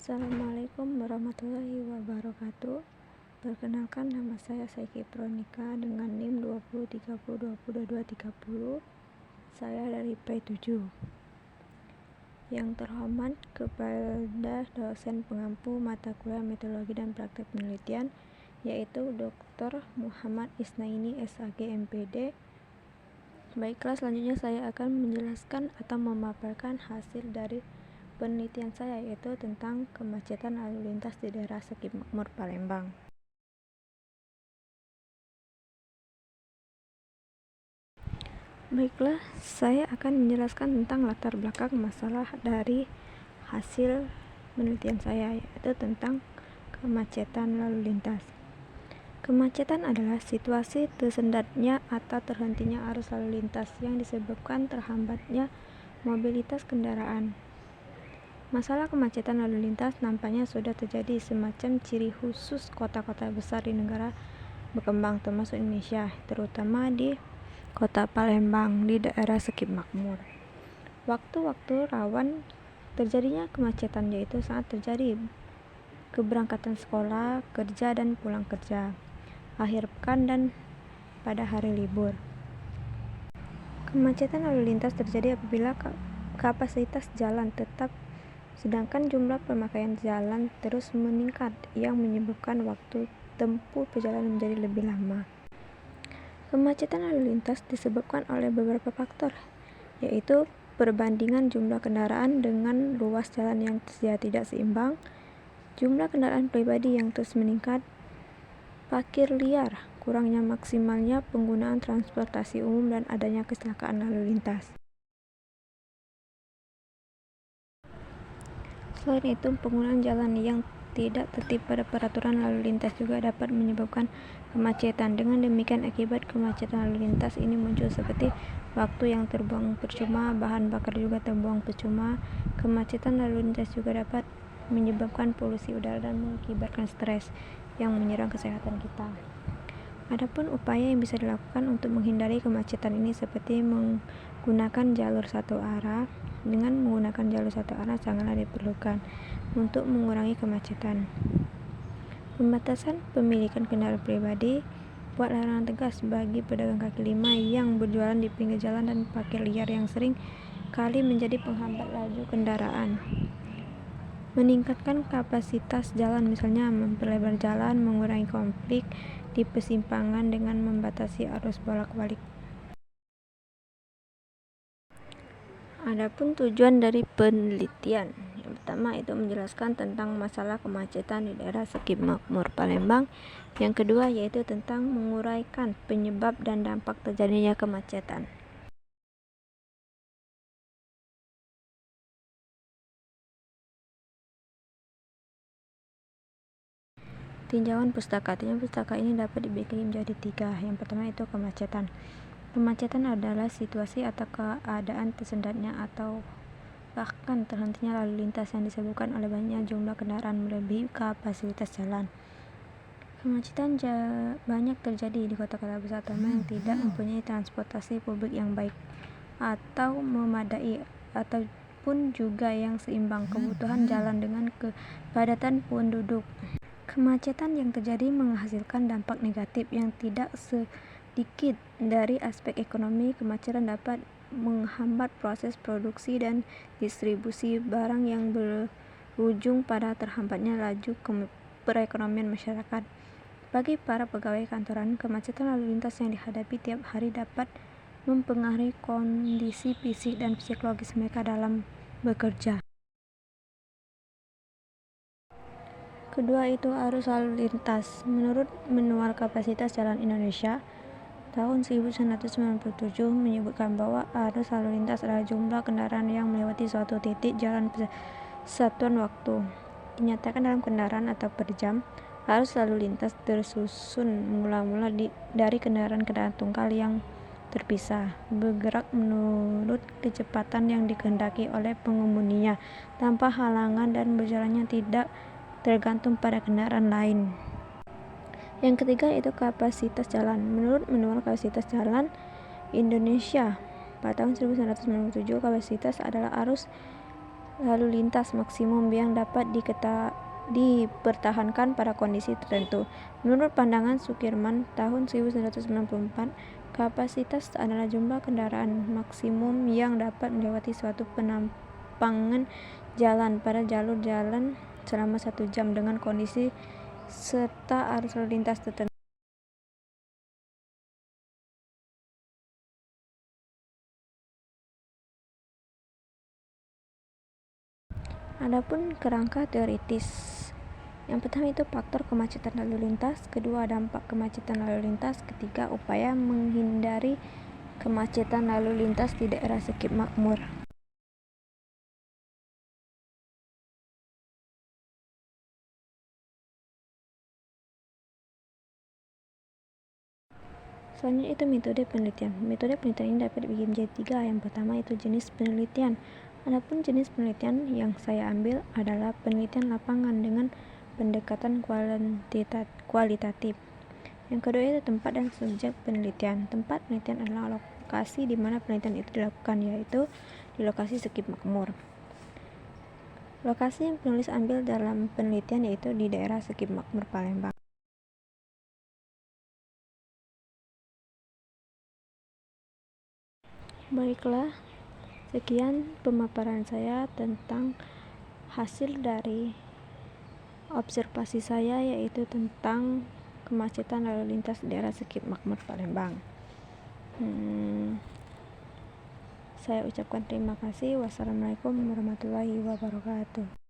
Assalamualaikum warahmatullahi wabarakatuh. Perkenalkan, nama saya Saiki Pronika dengan NIM 2030202230. Saya dari P7. Yang terhormat kepada dosen pengampu mata kuliah metodologi dan praktek penelitian, yaitu Dr. Muhammad Isnaini SAG MPD. Baiklah, selanjutnya saya akan menjelaskan atau memaparkan hasil dari penelitian saya, yaitu tentang kemacetan lalu lintas di daerah Sekip Makmur, Palembang. Baiklah, saya akan menjelaskan tentang latar belakang masalah dari hasil penelitian saya, yaitu tentang kemacetan lalu lintas. Kemacetan adalah situasi tersendatnya atau terhentinya arus lalu lintas yang disebabkan terhambatnya mobilitas kendaraan. Masalah kemacetan lalu lintas nampaknya sudah terjadi semacam ciri khusus kota-kota besar di negara berkembang termasuk Indonesia, terutama di kota Palembang di daerah Sekip Makmur. Waktu-waktu rawan terjadinya kemacetan yaitu saat terjadi keberangkatan sekolah, kerja dan pulang kerja, akhir pekan dan pada hari libur. Kemacetan lalu lintas terjadi apabila kapasitas jalan tetap sedangkan jumlah pemakaian jalan terus meningkat yang menyebabkan waktu tempuh perjalanan menjadi lebih lama. Kemacetan lalu lintas disebabkan oleh beberapa faktor, yaitu perbandingan jumlah kendaraan dengan ruas jalan yang tidak seimbang, jumlah kendaraan pribadi yang terus meningkat, parkir liar, kurangnya maksimalnya penggunaan transportasi umum, dan adanya kecelakaan lalu lintas. Selain itu, penggunaan jalan yang tidak tertib pada peraturan lalu lintas juga dapat menyebabkan kemacetan. Dengan demikian, akibat kemacetan lalu lintas ini muncul seperti waktu yang terbuang percuma, bahan bakar juga terbuang percuma. Kemacetan lalu lintas juga dapat menyebabkan polusi udara dan mengakibatkan stres yang menyerang kesehatan kita. Adapun upaya yang bisa dilakukan untuk menghindari kemacetan ini seperti menggunakan jalur satu arah. Dengan menggunakan jalur satu arah sangatlah diperlukan untuk mengurangi kemacetan. Pembatasan pemilikan kendaraan pribadi, buat larangan tegas bagi pedagang kaki lima yang berjualan di pinggir jalan dan parkir liar yang sering kali menjadi penghambat laju kendaraan. Meningkatkan kapasitas jalan, misalnya memperlebar jalan, mengurangi konflik di persimpangan dengan membatasi arus bolak-balik. Adapun tujuan dari penelitian, yang pertama itu menjelaskan tentang masalah kemacetan di daerah Sekip Makmur, Palembang. Yang kedua yaitu tentang menguraikan penyebab dan dampak terjadinya kemacetan. Tinjauan pustaka. Tinjauan pustaka ini dapat dibagi menjadi 3. Yang pertama itu kemacetan. Kemacetan adalah situasi atau keadaan tersendatnya atau bahkan terhentinya lalu lintas yang disebabkan oleh banyaknya jumlah kendaraan melebihi kapasitas jalan. Kemacetan banyak terjadi di kota-kota besar terutama yang tidak mempunyai transportasi publik yang baik atau memadai, ataupun juga yang seimbang kebutuhan jalan dengan kepadatan penduduk. Kemacetan yang terjadi menghasilkan dampak negatif yang tidak sedikit. Dari aspek ekonomi, kemacetan dapat menghambat proses produksi dan distribusi barang yang berujung pada terhambatnya laju perekonomian masyarakat. Bagi para pegawai kantoran, kemacetan lalu lintas yang dihadapi tiap hari dapat mempengaruhi kondisi fisik dan psikologis mereka dalam bekerja. Kedua itu arus lalu lintas. Menurut Manual Kapasitas Jalan Indonesia tahun 1997 menyebutkan bahwa arus lalu lintas adalah jumlah kendaraan yang melewati suatu titik jalan satuan waktu. Dinyatakan dalam kendaraan atau per jam. Arus lalu lintas tersusun mula-mula dari kendaraan-kendaraan tunggal yang terpisah, bergerak menurut kecepatan yang dikehendaki oleh pengemudinya tanpa halangan dan berjalannya tidak tergantung pada kendaraan lain. Yang ketiga itu kapasitas jalan. Menurut Manual Kapasitas Jalan Indonesia pada tahun 1997, kapasitas adalah arus lalu lintas maksimum yang dapat dipertahankan pada kondisi tertentu. Menurut pandangan Sukirman tahun 1994, kapasitas adalah jumlah kendaraan maksimum yang dapat melewati suatu penampangan jalan pada jalur jalan selama 1 jam dengan kondisi serta arus lalu lintas tertentu. Adapun kerangka teoritis, yang pertama itu faktor kemacetan lalu lintas, kedua dampak kemacetan lalu lintas, ketiga upaya menghindari kemacetan lalu lintas di daerah skip makmur. Selanjutnya itu metode penelitian. Metode penelitian ini dapat dibagi menjadi 3. Yang pertama itu jenis penelitian. Adapun jenis penelitian yang saya ambil adalah penelitian lapangan dengan pendekatan kualitatif. Yang kedua itu tempat dan subjek penelitian. Tempat penelitian adalah lokasi di mana penelitian itu dilakukan, yaitu di lokasi skip makmur. Lokasi yang penulis ambil dalam penelitian yaitu di daerah skip makmur Palembang. Baiklah, sekian pemaparan saya tentang hasil dari observasi saya, yaitu tentang kemacetan lalu lintas di daerah skip makmur Palembang. Saya ucapkan terima kasih. Wassalamualaikum warahmatullahi wabarakatuh.